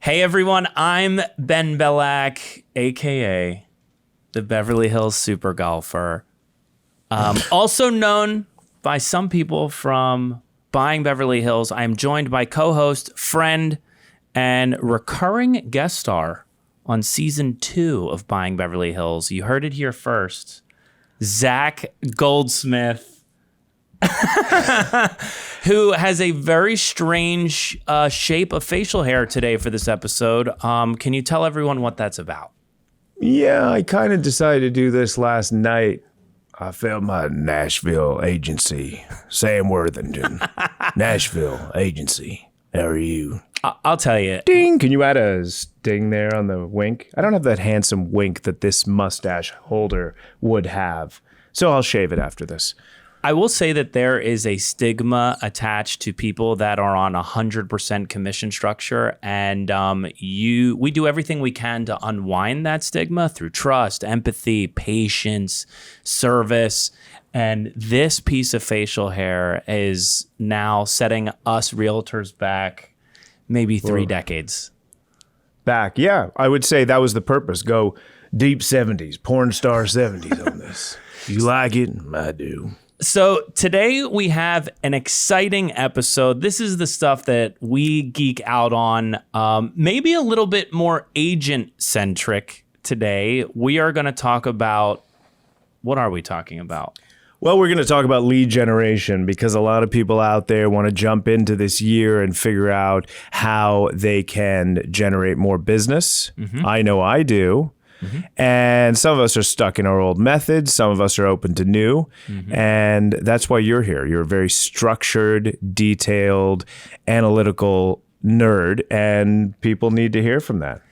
Hey everyone, I'm Ben Belack, aka the Beverly Hills Super Golfer. Also known by some people from Buying Beverly Hills. I am joined by co-host, friend, and recurring guest star on season 2 of Buying Beverly Hills. You heard it here first. Zach Goldsmith. Who has a very strange shape of facial hair today for this episode. Can you tell everyone what that's about? Yeah, I kind of decided to do this last night. I found my Nashville agency, Sam Worthington. Nashville agency. How are you? I'll tell you. Ding! Can you add a sting there on the wink? I don't have that handsome wink that this mustache holder would have, so I'll shave it after this. I will say that there is a stigma attached to people that are on 100% commission structure, and we do everything we can to unwind that stigma through trust, empathy, patience, service, and this piece of facial hair is now setting us realtors back maybe 3 decades. Back, yeah, I would say that was the purpose. Go deep 70s, porn star 70s on this. You like it? I do. So today we have an exciting episode. This is the stuff that we geek out on, maybe a little bit more agent-centric today. We are going to talk about, what are we talking about? Well, we're going to talk about lead generation because a lot of people out there want to jump into this year and figure out how they can generate more business. Mm-hmm. I know I do. Mm-hmm. And some of us are stuck in our old methods. Some of us are open to new. Mm-hmm. And that's why you're here. You're a very structured, detailed, analytical nerd, and people need to hear from that.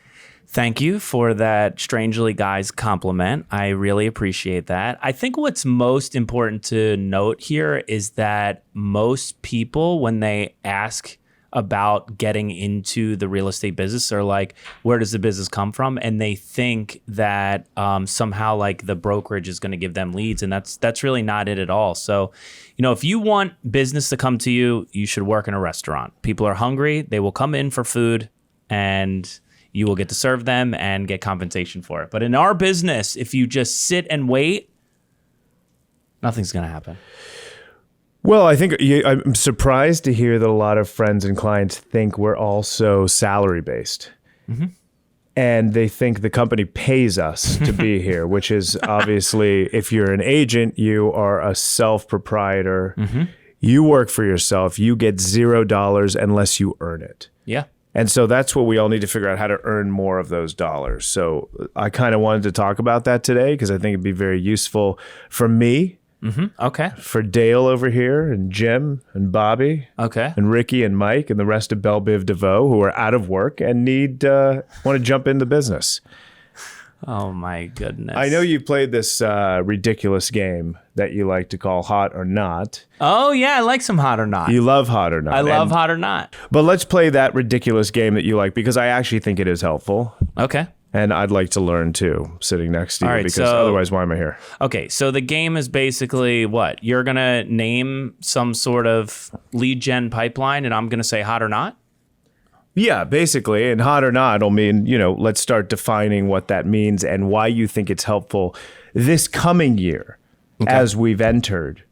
Thank you for that strangely guys compliment. I really appreciate that. I think what's most important to note here is that most people, when they ask about getting into the real estate business, are like, where does the business come from? And they think that somehow like the brokerage is going to give them leads, and that's really not it at all. So, if you want business to come to you, you should work in a restaurant. People are hungry, they will come in for food, and you will get to serve them and get compensation for it. But in our business, if you just sit and wait, nothing's going to happen. Well, I think I'm surprised to hear that a lot of friends and clients think we're also salary-based. Mm-hmm. And they think the company pays us to be here, which is obviously, if you're an agent, you are a self-proprietor. Mm-hmm. You work for yourself. You get $0 unless you earn it. Yeah. And so that's what we all need to figure out, how to earn more of those dollars. So I kind of wanted to talk about that today because I think it'd be very useful for me. Mm-hmm. Okay. For Dale over here, and Jim, and Bobby, okay, and Ricky, and Mike, and the rest of Belle Biv DeVoe who are out of work and want to jump into business. Oh my goodness! I know you played this ridiculous game that you like to call Hot or Not. Oh yeah, I like some Hot or Not. You love Hot or Not. I love Hot or Not. But let's play that ridiculous game that you like because I actually think it is helpful. Okay. And I'd like to learn too, sitting next to you, because otherwise, why am I here? Okay, so the game is basically what? You're going to name some sort of lead gen pipeline, and I'm going to say hot or not? Yeah, basically. And hot or not will mean, let's start defining what that means and why you think it's helpful this coming year, as we've entered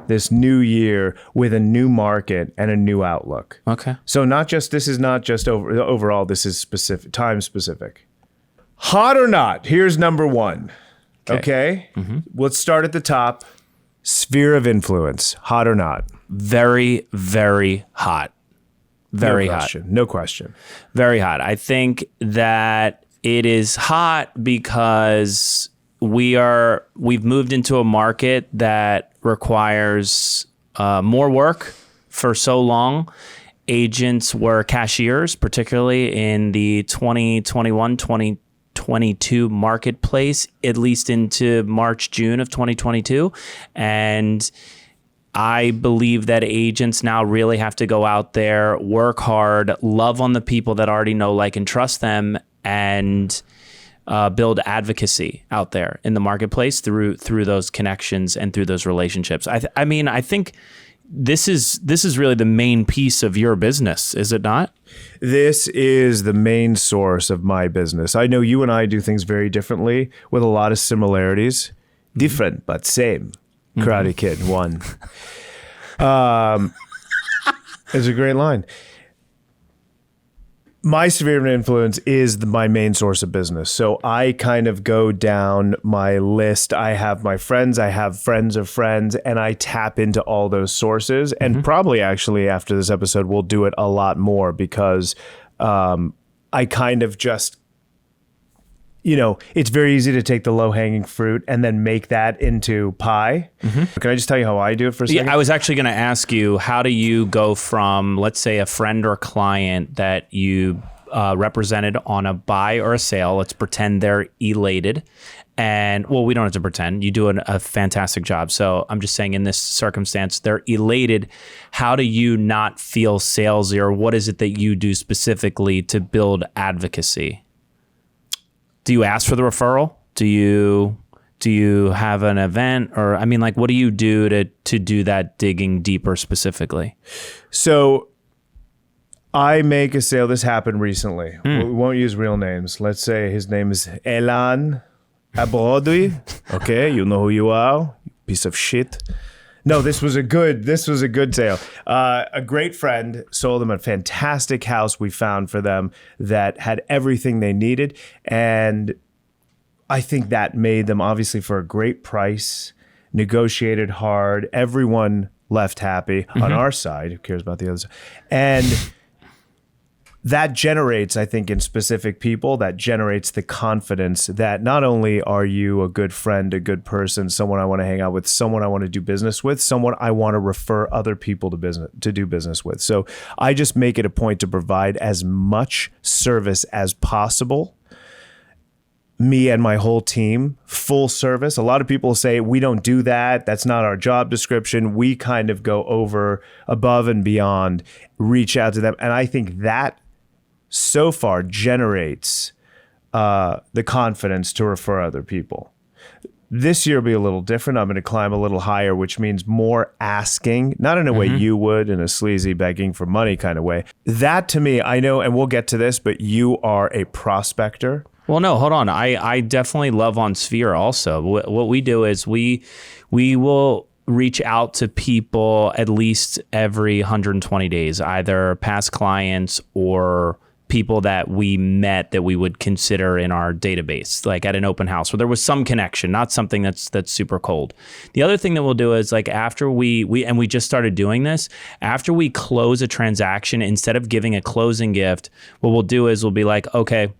this new year with a new market and a new outlook. Okay. So this is not just overall, this is specific, time specific. Hot or not? Here's number 1. Okay? Mm-hmm. Let's start at the top. Sphere of influence. Hot or not? Very, very hot. Very hot. No question. Very hot. I think that it is hot because we've moved into a market that requires more work for so long. Agents were cashiers, particularly in the 2021, 2022 marketplace, at least into March, June of 2022. And I believe that agents now really have to go out there, work hard, love on the people that already know, like, and trust them, and build advocacy out there in the marketplace through those connections and through those relationships. I mean, I think, this is really the main piece of your business, is it not? This is the main source of my business. I know you and I do things very differently with a lot of similarities. Different, but same. Karate Kid 1. It's a great line. My sphere of influence is my main source of business. So I kind of go down my list. I have my friends, I have friends of friends, and I tap into all those sources. And probably actually after this episode, we'll do it a lot more because I kind of just, it's very easy to take the low-hanging fruit and then make that into pie. Can I just tell you how I do it for a second? Yeah, I was actually going to ask you, how do you go from, let's say, a friend or client that you represented on a buy or a sale? Let's pretend they're elated. And, well, we don't have to pretend. You do a fantastic job. So I'm just saying in this circumstance, they're elated. How do you not feel salesy, or what is it that you do specifically to build advocacy? Do you ask for the referral? Do you have an event? Or, I mean, like, what do you do to do that digging deeper specifically? So I make a sale. This happened recently. We won't use real names. Let's say his name is Elan Abrodui. Okay, you know who you are, piece of shit. No, this was a good sale. A great friend sold them a fantastic house we found for them that had everything they needed. And I think that made them, obviously, for a great price, negotiated hard. Everyone left happy on our side. Who cares about the other side? And that generates, I think, in specific people, that generates the confidence that not only are you a good friend, a good person, someone I want to hang out with, someone I want to do business with, someone I want to refer other people to do business with. So I just make it a point to provide as much service as possible. Me and my whole team, full service. A lot of people say we don't do that. That's not our job description. We kind of go above and beyond, reach out to them. And I think that so far generates the confidence to refer other people. This year will be a little different. I'm going to climb a little higher, which means more asking, not in a way you would, in a sleazy begging for money kind of way. That to me, I know, and we'll get to this, but you are a prospector. Well, no, hold on. I definitely love on Sphere also. What we do is we will reach out to people at least every 120 days, either past clients or people that we met that we would consider in our database, like at an open house where there was some connection, not something that's super cold. The other thing that we'll do is, like, after we just started doing this, after we close a transaction, instead of giving a closing gift, what we'll do is we'll be like, okay,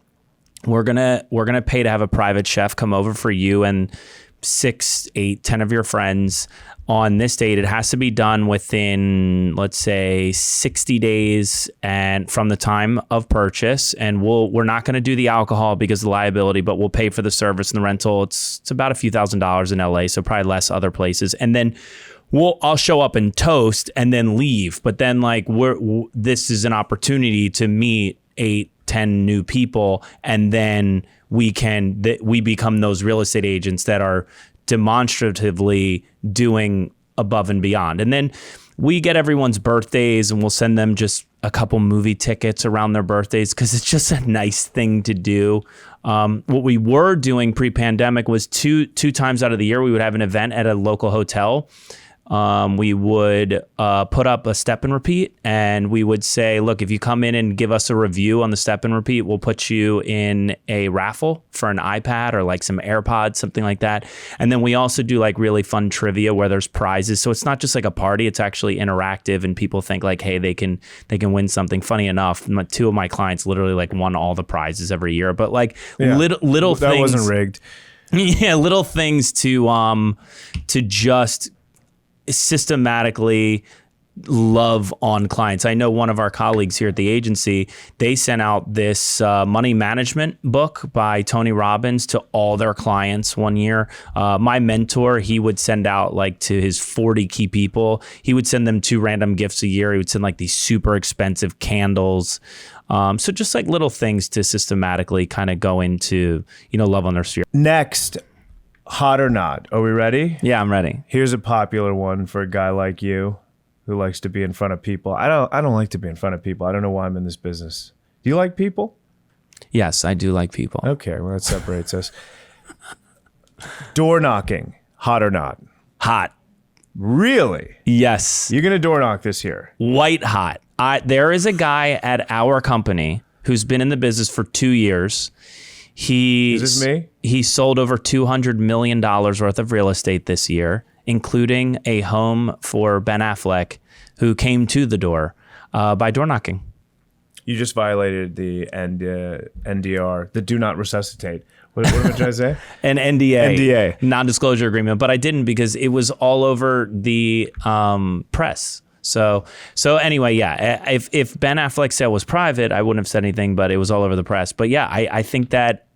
we're gonna pay to have a private chef come over for you and 6, 8, 10 of your friends on this date. It has to be done within, let's say, 60 days and from the time of purchase. And we're not going to do the alcohol because of the liability, but we'll pay for the service and the rental. It's about a few $1,000s in LA, so probably less other places. And then I'll show up and toast and then leave. But then, like, this is an opportunity to meet 8, 10 new people, and then we become those real estate agents that are demonstratively doing above and beyond. And then we get everyone's birthdays and we'll send them just a couple movie tickets around their birthdays because it's just a nice thing to do. What we were doing pre-pandemic was two times out of the year, we would have an event at a local hotel. We would put up a step and repeat, and we would say, look, if you come in and give us a review on the step and repeat, we'll put you in a raffle for an iPad or like some AirPods, something like that. And then we also do like really fun trivia where there's prizes. So it's not just like a party, it's actually interactive, and people think like, hey, they can win something. Funny enough, 2 of my clients literally like won all the prizes every year, but like little that things. That wasn't rigged. Yeah, little things to just systematically love on clients. I know one of our colleagues here at the agency, they sent out this money management book by Tony Robbins to all their clients one year. My mentor, he would send out like to his 40 key people, he would send them 2 random gifts a year. He would send like these super expensive candles. So just like little things to systematically kind of go into, love on their sphere. Next, hot or not. Are we ready? Yeah, I'm ready. Here's a popular one for a guy like you. who likes to be in front of people. I don't like to be in front of people. I don't know why I'm in this business. Do you like people? Yes, I do like people. Okay, well, that separates us. Door knocking, hot or not? Hot. Really? Yes. You're going to door knock this year? White hot. There is a guy at our company who's been in the business for 2 years. Is this me? He sold over $200 million worth of real estate this year, including a home for Ben Affleck, who came to the door by door knocking. You just violated the NDR, the do not resuscitate. What am I trying to say? An NDA. NDA. Non-disclosure agreement. But I didn't because it was all over the press. So anyway, yeah, if Ben Affleck's sale was private, I wouldn't have said anything, but it was all over the press. But yeah, I think that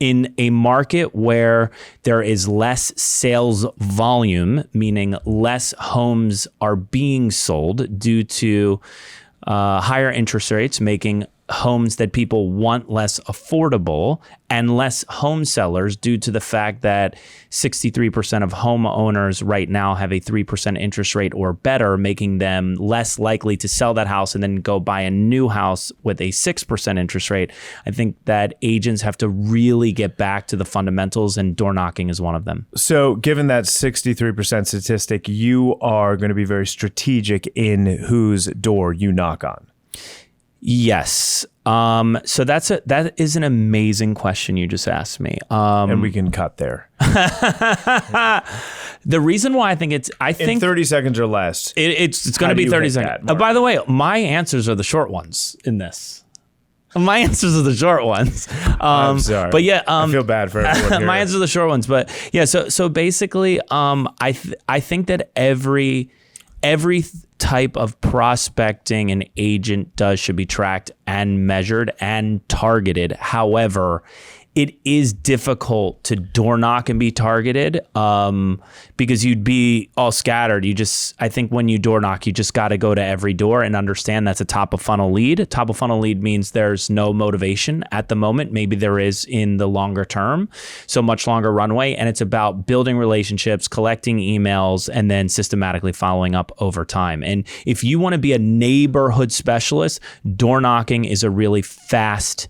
in a market where there is less sales volume, meaning less homes are being sold due to higher interest rates, making homes that people want less affordable, and less home sellers due to the fact that 63% of homeowners right now have a 3% interest rate or better, making them less likely to sell that house and then go buy a new house with a 6% interest rate. I think that agents have to really get back to the fundamentals, and door knocking is one of them. So given that 63% statistic, you are going to be very strategic in whose door you knock on. Yes. So that is an amazing question you just asked me. And we can cut there. The reason why I think in 30 seconds or less. It's going to be 30 seconds. By the way, my answers are the short ones in this. My answers are the short ones. I'm sorry. But yeah, I feel bad for everyone here. My answers are the short ones. But yeah, so basically, I think that every type of prospecting an agent does should be tracked and measured and targeted. However, it is difficult to door knock and be targeted because you'd be all scattered. I think when you door knock, you just got to go to every door and understand that's a top of funnel lead. Top of funnel lead means there's no motivation at the moment. Maybe there is in the longer term, so much longer runway. And it's about building relationships, collecting emails, and then systematically following up over time. And if you want to be a neighborhood specialist, door knocking is a really fast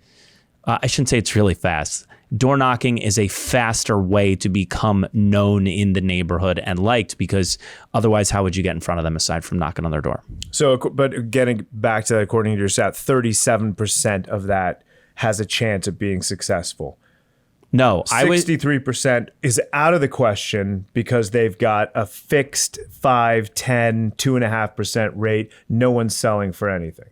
I shouldn't say it's really fast. Door knocking is a faster way to become known in the neighborhood and liked, because otherwise, how would you get in front of them aside from knocking on their door? So, but getting back to that, according to your stat, 37% of that has a chance of being successful. No, 63% is out of the question because they've got a fixed 5, 10, 2.5% rate. No one's selling for anything.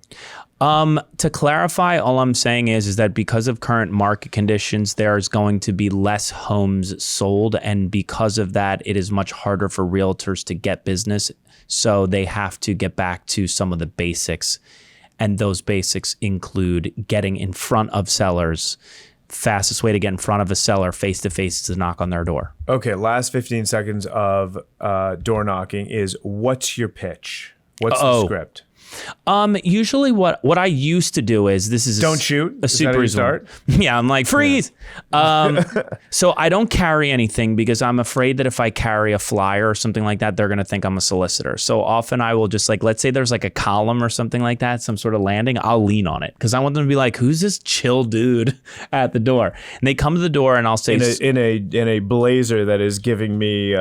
To clarify, all I'm saying is that because of current market conditions, there's going to be less homes sold. And because of that, it is much harder for realtors to get business. So they have to get back to some of the basics. And those basics include getting in front of sellers. Fastest way to get in front of a seller face-to-face is to knock on their door. Okay, last 15 seconds of door knocking is, what's your pitch? What's the script? Usually what I used to do is, this is don't shoot. A super easy start. Yeah, I'm like, freeze. Yeah. So I don't carry anything because I'm afraid that if I carry a flyer or something like that, they're going to think I'm a solicitor. So often I will just, like, let's say there's like a column or something like that, some sort of landing, I'll lean on it because I want them to be like, who's this chill dude at the door? And they come to the door and I'll say in a blazer that is giving me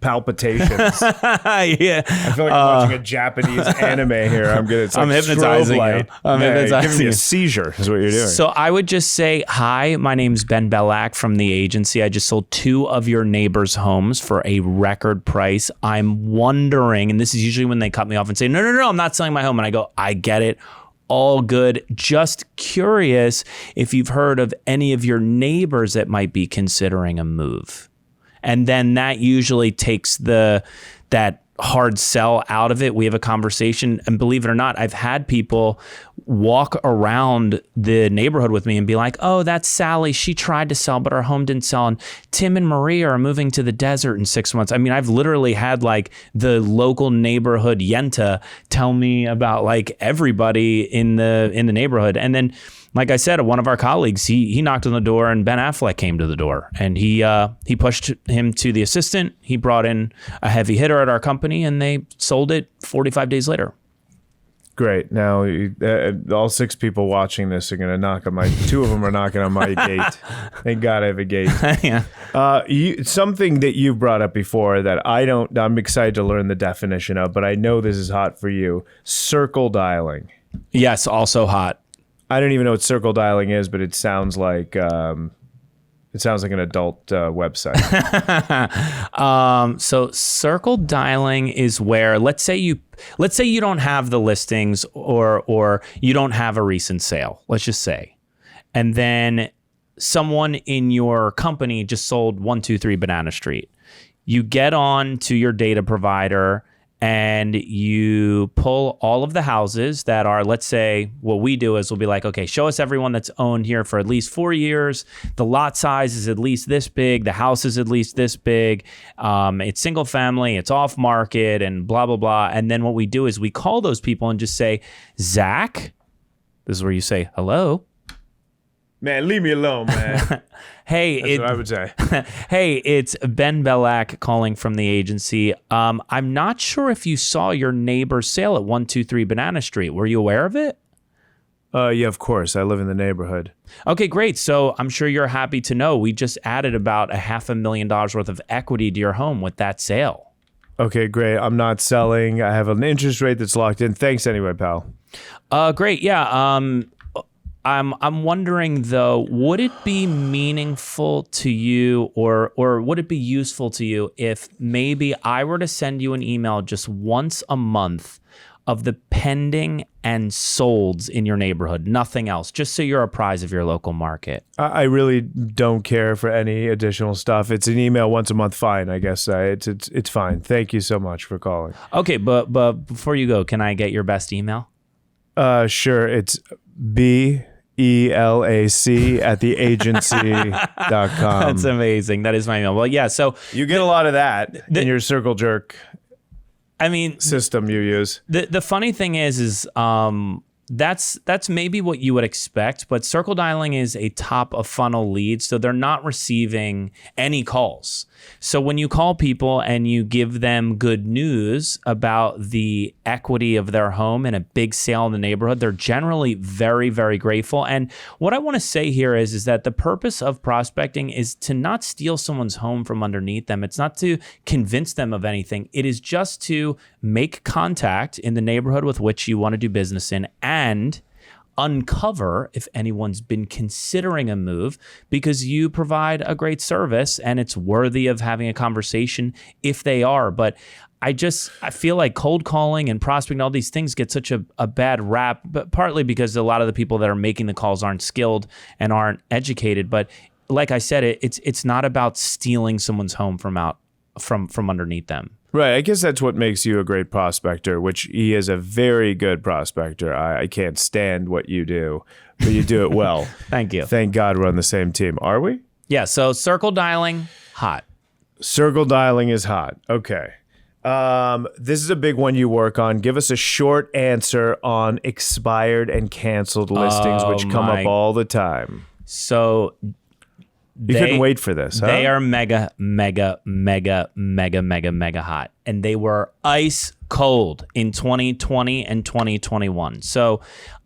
palpitations. Yeah. I feel like I'm watching a Japanese anime here. I'm hypnotizing you. I'm hypnotizing giving you a seizure is what you're doing. So I would just say, hi, my name's Ben Belack from the agency. I just sold 2 of your neighbors' homes for a record price. I'm wondering, and this is usually when they cut me off and say, no, I'm not selling my home. And I go, I get it. All good. Just curious if you've heard of any of your neighbors that might be considering a move. And then that usually takes that hard sell out of it. We have a conversation, and believe it or not, I've had people walk around the neighborhood with me and be like, oh, that's Sally. She tried to sell, but her home didn't sell. And Tim and Maria are moving to the desert in 6 months. I mean, I've literally had like the local neighborhood Yenta tell me about like everybody in the neighborhood. And then, like I said, one of our colleagues, he knocked on the door and Ben Affleck came to the door, and he pushed him to the assistant. He brought in a heavy hitter at our company. company and they sold it 45 days later. Great. Now, all 6 people watching this are going to knock on my... 2 of them are knocking on my gate. Thank God I have a gate. Yeah. Something that you've brought up before that I'm excited to learn the definition of, but I know this is hot for you. Circle dialing. Yes, also hot. I don't even know what circle dialing is, but it sounds like an adult website. So circle dialing is where, let's say you don't have the listings or you don't have a recent sale, let's just say, and then someone in your company just sold 123 Banana Street. You get on to your data provider and you pull all of the houses that are, let's say, what we do is we'll be like, okay, show us everyone that's owned here for at least 4 years. The lot size is at least this big. The house is at least this big. It's single family. It's off market and blah, blah, blah. And then what we do is we call those people and just say, Zach, this is where you say, hello. Man, leave me alone, man. Hey, that's what I would say. Hey, it's Ben Belack calling from the agency. I'm not sure if you saw your neighbor's sale at 123 Banana Street. Were you aware of it? Yeah, of course. I live in the neighborhood. Okay, great. So I'm sure you're happy to know we just added about $500,000 worth of equity to your home with that sale. Okay, great. I'm not selling. I have an interest rate that's locked in. Thanks anyway, pal. Great. Yeah. I'm wondering though, would it be meaningful to you or would it be useful to you if maybe I were to send you an email just once a month of the pending and solds in your neighborhood, nothing else, just so you're apprised of your local market? I really don't care for any additional stuff. It's an email once a month, fine, I guess. It's fine. Thank you so much for calling. Okay, but before you go, can I get your best email? Sure. It's BELAC at theagency.com. That's amazing. That is my email. Well, yeah, so you get a lot of that in your circle jerk system you use. The funny thing is that's maybe what you would expect, but circle dialing is a top of funnel lead, so they're not receiving any calls. So when you call people and you give them good news about the equity of their home and a big sale in the neighborhood, they're generally very, very grateful. And what I want to say here is that the purpose of prospecting is to not steal someone's home from underneath them. It's not to convince them of anything. It is just to make contact in the neighborhood with which you want to do business in and uncover if anyone's been considering a move because you provide a great service and it's worthy of having a conversation if they are. But I feel like cold calling and prospecting, all these things get such a bad rap, but partly because a lot of the people that are making the calls aren't skilled and aren't educated. But like I said, it's not about stealing someone's home from underneath them. Right. I guess that's what makes you a great prospector, which he is a very good prospector. I can't stand what you do, but you do it well. Thank you. Thank God we're on the same team. Are we? Yeah. So circle dialing, hot. Circle dialing is hot. Okay. This is a big one you work on. Give us a short answer on expired and canceled listings, which come up all the time. So... You couldn't wait for this, huh? They are mega, mega, mega, mega, mega, mega hot. And they were ice cold in 2020 and 2021. So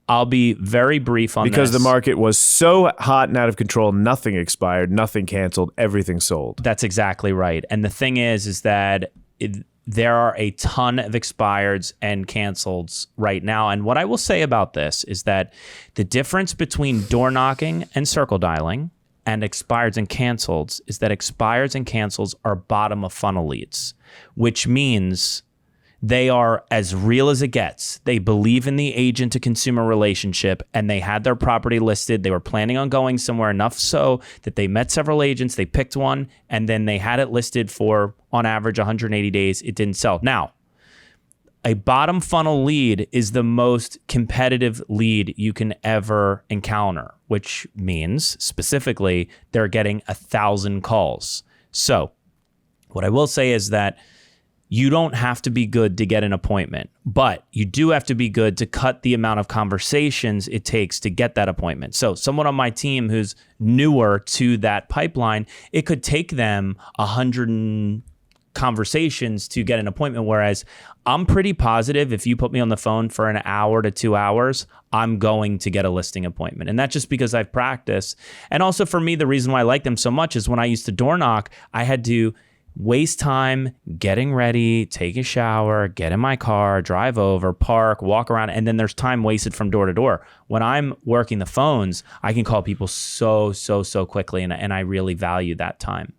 I'll be very brief on this. Because the market was so hot and out of control, nothing expired, nothing canceled, everything sold. That's exactly right. And the thing is that there are a ton of expireds and canceleds right now. And what I will say about this is that the difference between door knocking and circle dialing and expireds and canceleds is that expireds and cancels are bottom of funnel leads, which means they are as real as it gets. They believe in the agent to consumer relationship and they had their property listed. They were planning on going somewhere, enough so that they met several agents, they picked one, and then they had it listed for, on average, 180 days. It didn't sell. Now, a bottom funnel lead is the most competitive lead you can ever encounter, which means specifically they're getting 1,000 calls. So what I will say is that you don't have to be good to get an appointment, but you do have to be good to cut the amount of conversations it takes to get that appointment. So someone on my team who's newer to that pipeline, it could take them conversations to get an appointment. Whereas I'm pretty positive if you put me on the phone for an hour to 2 hours, I'm going to get a listing appointment. And that's just because I've practiced. And also for me, the reason why I like them so much is when I used to door knock, I had to waste time getting ready, take a shower, get in my car, drive over, park, walk around, and then there's time wasted from door to door. When I'm working the phones, I can call people so quickly, and I really value that time.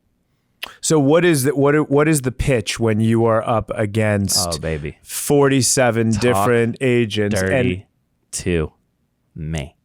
So what is the pitch when you are up against 47 different agents? Dirty to me.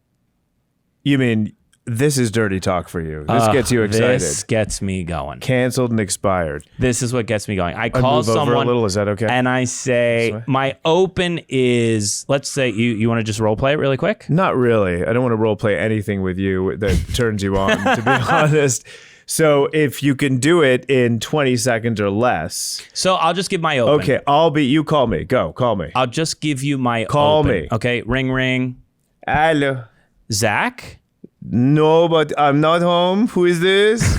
You mean this is dirty talk for you? This gets you excited. This gets me going. Canceled and expired. This is what gets me going. I call move someone over a little. Is that okay? And I say, my open is, let's say you want to just role play it really quick? Not really. I don't want to role play anything with you that turns you on, to be honest. So if you can do it in 20 seconds or less. So I'll just give my open. Okay, you call me. Go, call me. I'll just give you my call open. me. Okay, ring, ring. Hello. Zach? No, but I'm not home. Who is this?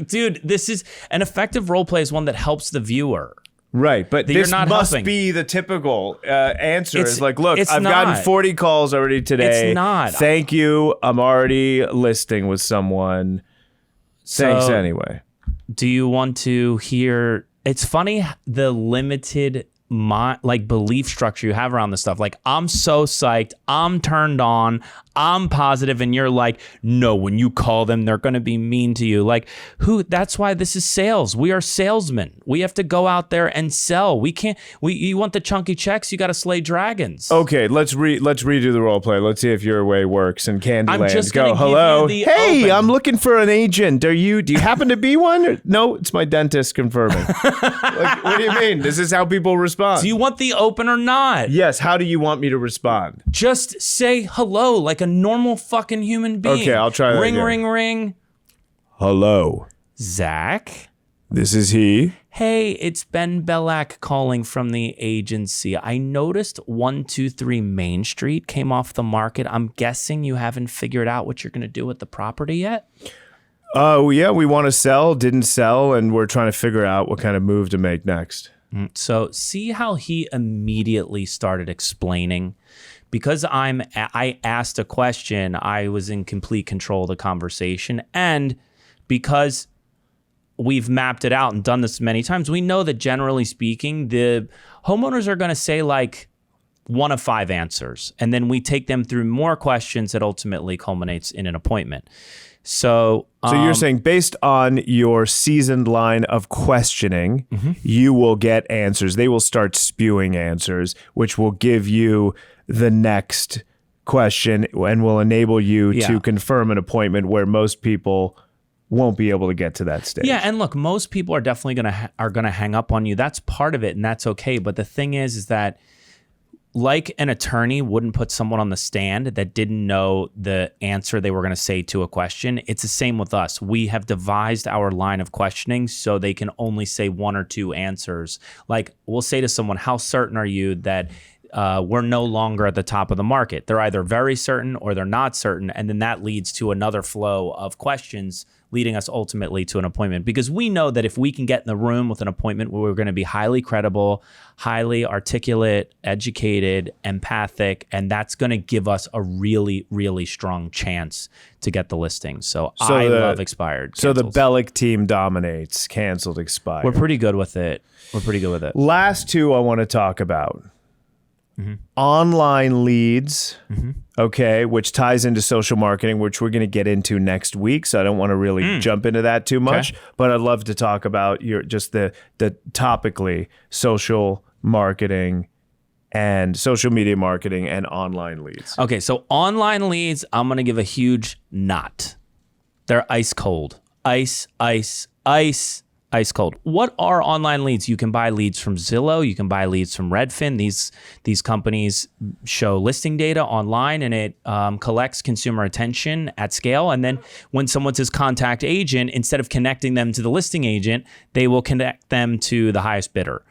Dude, this is an effective role play is one that helps the viewer. Right, but this must helping. be the typical answer. It's like, look, I've not. gotten 40 calls already today. It's not. Thank you. I'm already listing with someone. Thanks anyway. Do you want to hear? It's funny the limited belief structure you have around this stuff. Like, I'm so psyched, I'm turned on, I'm positive, and you're like, no, when you call them, they're going to be mean to you. Like, that's why this is sales. We are salesmen. We have to go out there and sell. You want the chunky checks, you got to slay dragons. Okay, let's redo the role play. Let's see if your way works in Candyland. I'm just go, give hello. you the Hey, open. I'm looking for an agent. Do you happen to be one? No, it's my dentist confirming. Like, what do you mean? This is how people respond. Do you want the open or not? Yes, how do you want me to respond? Just say hello like a normal fucking human being. Okay, I'll try that Ring, again. ring, ring. Hello. Zach? This is he. Hey, it's Ben Belack calling from the agency. I noticed 123 Main Street came off the market. I'm guessing you haven't figured out what you're going to do with the property yet? Oh, yeah, we want to sell, didn't sell, and we're trying to figure out what kind of move to make next. So see how he immediately started explaining? Because I asked a question, I was in complete control of the conversation. And because we've mapped it out and done this many times, we know that generally speaking, the homeowners are going to say like 1 of 5 answers. And then we take them through more questions that ultimately culminates in an appointment. So you're saying based on your seasoned line of questioning, you will get answers. They will start spewing answers, which will give you the next question and will enable you to confirm an appointment where most people won't be able to get to that stage. Yeah, and look, most people are definitely gonna hang up on you. That's part of it, and that's okay. But the thing is that like an attorney wouldn't put someone on the stand that didn't know the answer they were going to say to a question. It's the same with us. We have devised our line of questioning so they can only say 1 or 2 answers. Like we'll say to someone, how certain are you that we're no longer at the top of the market? They're either very certain or they're not certain. And then that leads to another flow of questions leading us ultimately to an appointment. Because we know that if we can get in the room with an appointment where we're going to be highly credible, highly articulate, educated, empathic, and that's going to give us a really, really strong chance to get the listing. So I love expired. So the cancels. Belack team dominates, canceled, expired. We're pretty good with it. Last 2 I want to talk about. Online leads, okay, which ties into social marketing, which we're going to get into next week. So I don't want to really jump into that too much, but I'd love to talk about the topically social marketing and social media marketing and online leads. Okay, so online leads, I'm going to give a huge not. They're ice cold. Ice cold. What are online leads? You can buy leads from Zillow. You can buy leads from Redfin. These companies show listing data online, and it collects consumer attention at scale. And then when someone says contact agent, instead of connecting them to the listing agent, they will connect them to the highest bidder.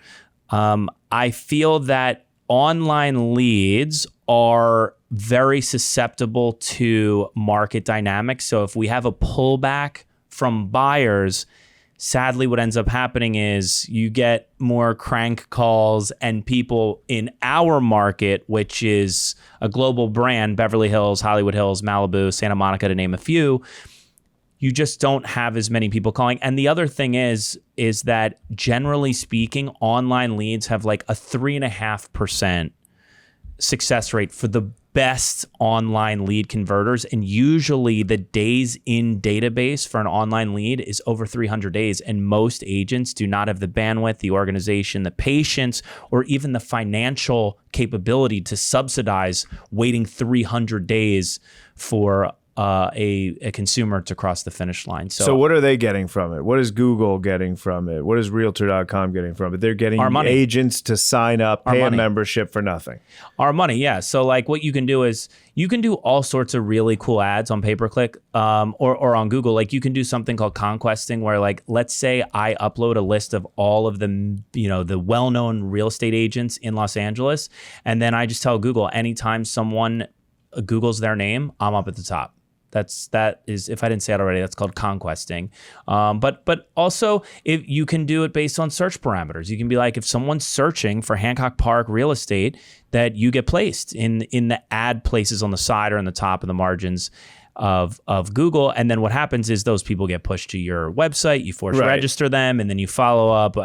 I feel that online leads are very susceptible to market dynamics. So if we have a pullback from buyers, sadly, what ends up happening is you get more crank calls, and people in our market, which is a global brand, Beverly Hills, Hollywood Hills, Malibu, Santa Monica, to name a few, you just don't have as many people calling. And the other thing is that generally speaking, online leads have like a 3.5% success rate for the best online lead converters. And usually the days in database for an online lead is over 300 days. And most agents do not have the bandwidth, the organization, the patience, or even the financial capability to subsidize waiting 300 days for a consumer to cross the finish line. So what are they getting from it? What is Google getting from it? What is Realtor.com getting from it? They're getting agents to sign up, pay a membership for nothing. Our money, yeah. So like what you can do is you can do all sorts of really cool ads on pay-per-click or on Google. Like you can do something called conquesting, where like, let's say I upload a list of all of the, the well-known real estate agents in Los Angeles. And then I just tell Google, anytime someone Googles their name, I'm up at the top. That is, if I didn't say it already, that's called conquesting. But also, if you can do it based on search parameters. You can be like, if someone's searching for Hancock Park real estate, that you get placed in the ad places on the side or on the top of the margins of Google. And then what happens is those people get pushed to your website. You force register them, and then you follow up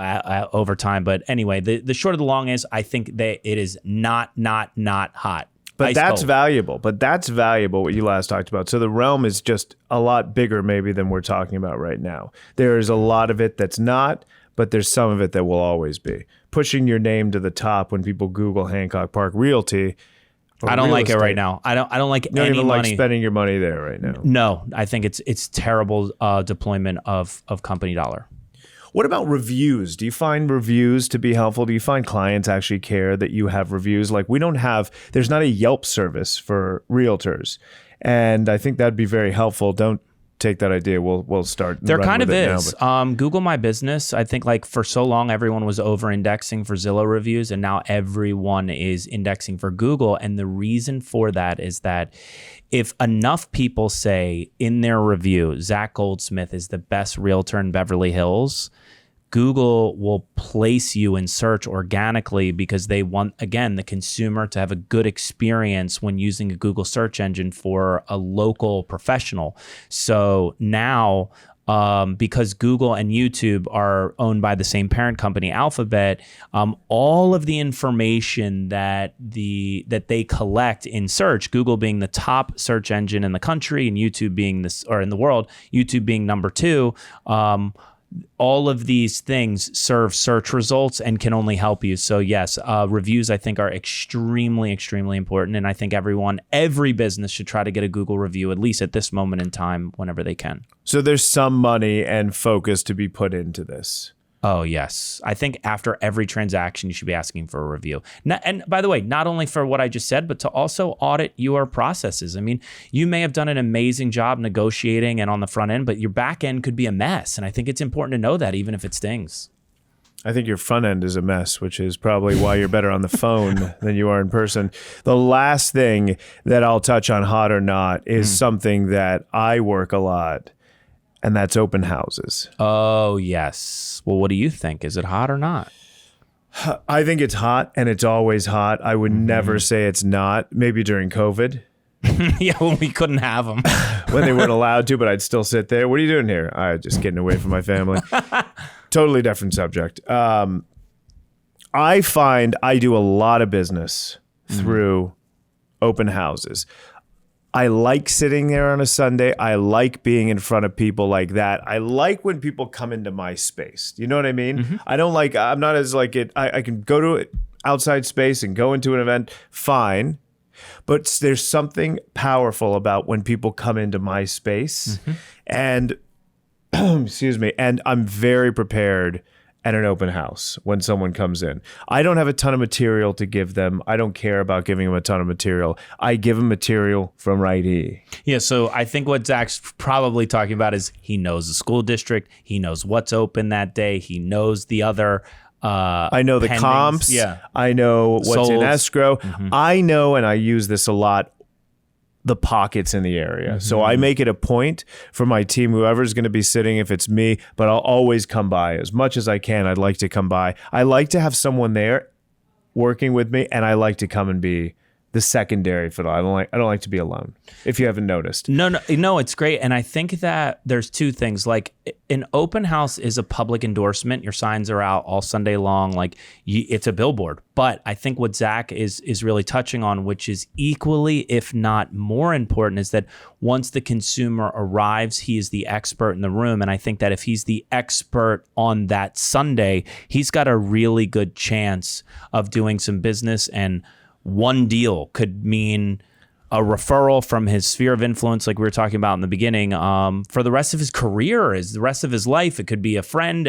over time. But anyway, the short of the long is, I think that it is not hot. But that's valuable. But that's valuable, what you last talked about. So the realm is just a lot bigger maybe than we're talking about right now. There is a lot of it that's not, but there's some of it that will always be. Pushing your name to the top when people Google Hancock Park Realty. I don't like it right now. I don't like any money. You don't even like spending your money there right now. No, I think it's terrible deployment of company dollar. What about reviews? Do you find reviews to be helpful? Do you find clients actually care that you have reviews? Like there's not a Yelp service for realtors. And I think that'd be very helpful. Don't take that idea. We'll start. There kind of is. Google My Business, I think like for so long, everyone was over indexing for Zillow reviews, and now everyone is indexing for Google. And the reason for that is that if enough people say in their review, Zach Goldsmith is the best realtor in Beverly Hills, Google will place you in search organically, because they want, again, the consumer to have a good experience when using a Google search engine for a local professional. So now, because Google and YouTube are owned by the same parent company, Alphabet, all of the information that they collect in search, Google being the top search engine in the country and YouTube being in the world, YouTube being number 2, all of these things serve search results and can only help you. So yes, reviews I think are extremely, extremely important. And I think every business should try to get a Google review, at least at this moment in time, whenever they can. So there's some money and focus to be put into this. Oh, yes. I think after every transaction, you should be asking for a review. And by the way, not only for what I just said, but to also audit your processes. I mean, you may have done an amazing job negotiating and on the front end, but your back end could be a mess. And I think it's important to know that, even if it stings. I think your front end is a mess, which is probably why you're better on the phone than you are in person. The last thing that I'll touch on, hot or not, is something that I work a lot. And that's open houses. Oh, yes. Well, what do you think? Is it hot or not? I think it's hot, and it's always hot. I would never say it's not. Maybe during COVID. Yeah, when we couldn't have them. When they weren't allowed to, but I'd still sit there. What are you doing here? I'm just getting away from my family. Totally different subject. I find I do a lot of business through open houses. I like sitting there on a Sunday. I like being in front of people like that. I like when people come into my space. You know what I mean? I'm not as like it. I can go to outside space and go into an event, fine. But there's something powerful about when people come into my space. And, excuse me, and I'm very prepared at an open house when someone comes in. I don't have a ton of material to give them. I don't care about giving them a ton of material. I give them material from Right E. Yeah, so I think what Zach's probably talking about is he knows the school district. He knows what's open that day. He knows the other I know the pendings. comps. Yeah. I know what's in escrow. I know, and I use this a lot, the pockets in the area. So I make it a point for my team, whoever's going to be sitting, if it's me, but I'll always come by as much as I can. I'd like to come by. I like to have someone there working with me, and I like to come and be the secondary fiddle. I don't like to be alone, if you haven't noticed. No, it's great. And I think that there's two things. Like, an open house is a public endorsement. Your signs are out all Sunday long. Like, it's a billboard. But I think what Zach is really touching on, which is equally, if not more important, is that once the consumer arrives, he is the expert in the room. And I think that if he's the expert on that Sunday, he's got a really good chance of doing some business. And one deal could mean a referral from his sphere of influence, like we were talking about in the beginning, for the rest of his career, the rest of his life. It could be a friend.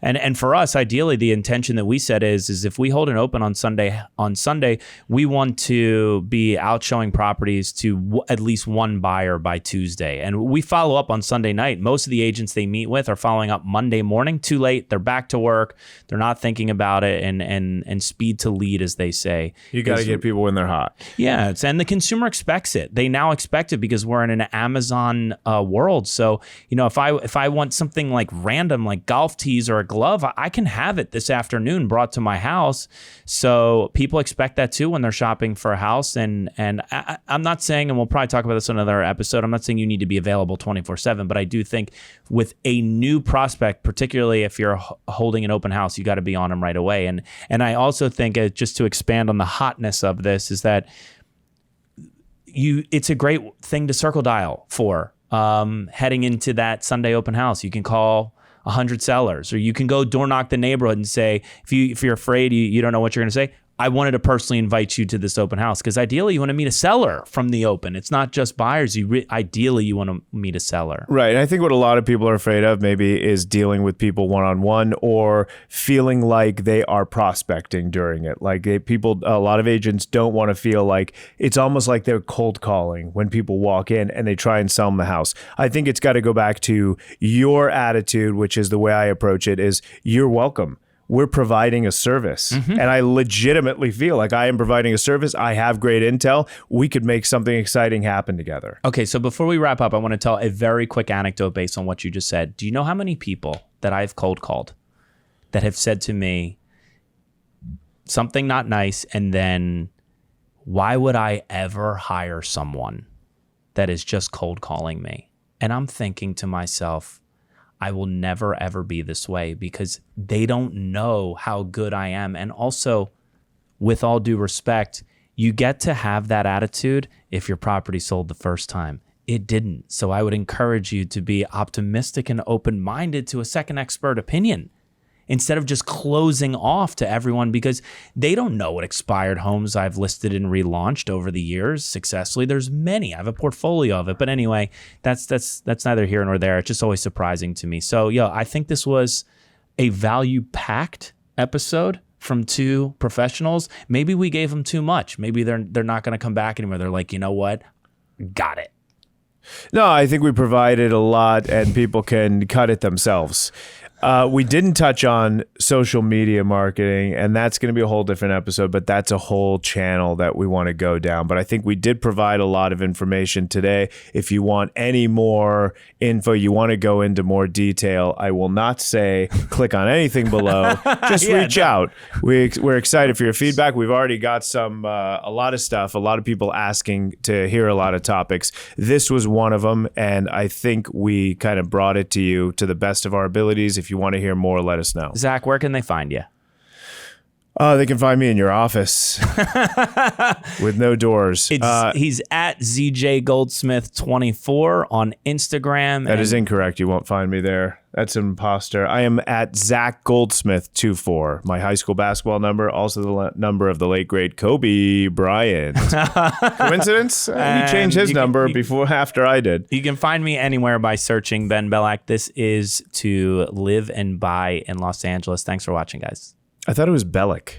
And for us, ideally, the intention that we set is if we hold an open on Sunday, we want to be out showing properties to at least one buyer by Tuesday. And we follow up on Sunday night. Most of the agents they meet with are following up Monday morning. Too late. They're back to work. They're not thinking about it. And speed to lead, as they say. You got to get people when they're hot. Yeah. And the consumer expects it. They now expect it because we're in an Amazon world. So, if I want something like random, like golf tees or a glove, I can have it this afternoon brought to my house. So people expect that too when they're shopping for a house. And I'm not saying, and we'll probably talk about this in another episode, I'm not saying you need to be available 24/7, but I do think with a new prospect, particularly if you're holding an open house, you got to be on them right away. And I also think, just to expand on the hotness of this, is that it's a great thing to circle dial for heading into that Sunday open house. You can call 100 sellers, or you can go door knock the neighborhood and say, if you're afraid, you don't know what you're going to say, I wanted to personally invite you to this open house, because ideally you want to meet a seller from the open. It's not just buyers. Ideally you want to meet a seller. Right. And I think what a lot of people are afraid of maybe is dealing with people one-on-one, or feeling like they are prospecting during it. Like a lot of agents don't want to feel like it's almost like they're cold calling when people walk in and they try and sell them the house. I think it's got to go back to your attitude, which is the way I approach it, is you're welcome. We're providing a service. And I legitimately feel like I am providing a service. I have great intel. We could make something exciting happen together. Okay, so before we wrap up, I want to tell a very quick anecdote based on what you just said. Do you know how many people that I've cold called that have said to me something not nice, and then, why would I ever hire someone that is just cold calling me? And I'm thinking to myself, I will never, ever be this way, because they don't know how good I am. And also, with all due respect, you get to have that attitude if your property sold the first time. It didn't. So I would encourage you to be optimistic and open-minded to a second expert opinion, instead of just closing off to everyone, because they don't know what expired homes I've listed and relaunched over the years successfully. There's many. I have a portfolio of it. But anyway, that's neither here nor there. It's just always surprising to me. So, I think this was a value-packed episode from two professionals. Maybe we gave them too much. Maybe they're not going to come back anymore. They're like, you know what? Got it. No, I think we provided a lot, and people can cut it themselves. We didn't touch on social media marketing, and that's going to be a whole different episode, but that's a whole channel that we want to go down. But I think we did provide a lot of information today. If you want any more info, you want to go into more detail, I will not say click on anything below. Just reach out. We're excited for your feedback. We've already got a lot of stuff, a lot of people asking to hear a lot of topics. This was one of them, and I think we kind of brought it to you to the best of our abilities. If you want to hear more, let us know. Zach, where can they find you? They can find me in your office with no doors. He's at ZJ Goldsmith 24 on Instagram. That is incorrect. You won't find me there. That's an imposter. I am at Zach Goldsmith 24. My high school basketball number, also the number of the late great Kobe Bryant. Coincidence? He changed his number after I did. You can find me anywhere by searching Ben Belack. This is To Live and Buy in Los Angeles. Thanks for watching, guys. I thought it was Bellick.